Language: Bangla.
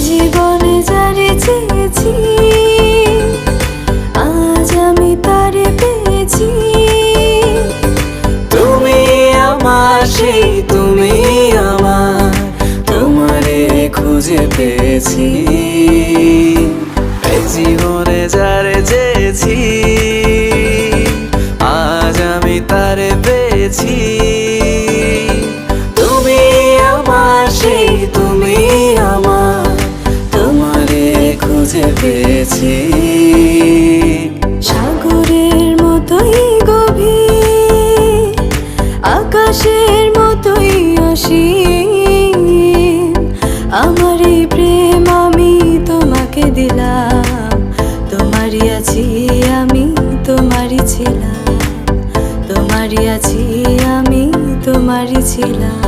জীবনে যারে চেয়েছি আজ আমি তারে পেয়েছি। তুমি আমার সেই তুমি আমার, তোমারে খুঁজে পেয়েছি। এই জীবনে যারে চেয়েছি আজ আমি তারে পেয়েছি। তুমি আমার সেই তুমি আমার, তোমারে খুঁজে পেয়েছি। সাগরের মতোই গভীর, আকাশের মতোই অসীম, আমার এই প্রেম আমি তোমাকে দিলাম। তোমারই আছি আমি, তোমারই ছিলাম, তোমারই আছি আমি, তোমারই ছিলাম।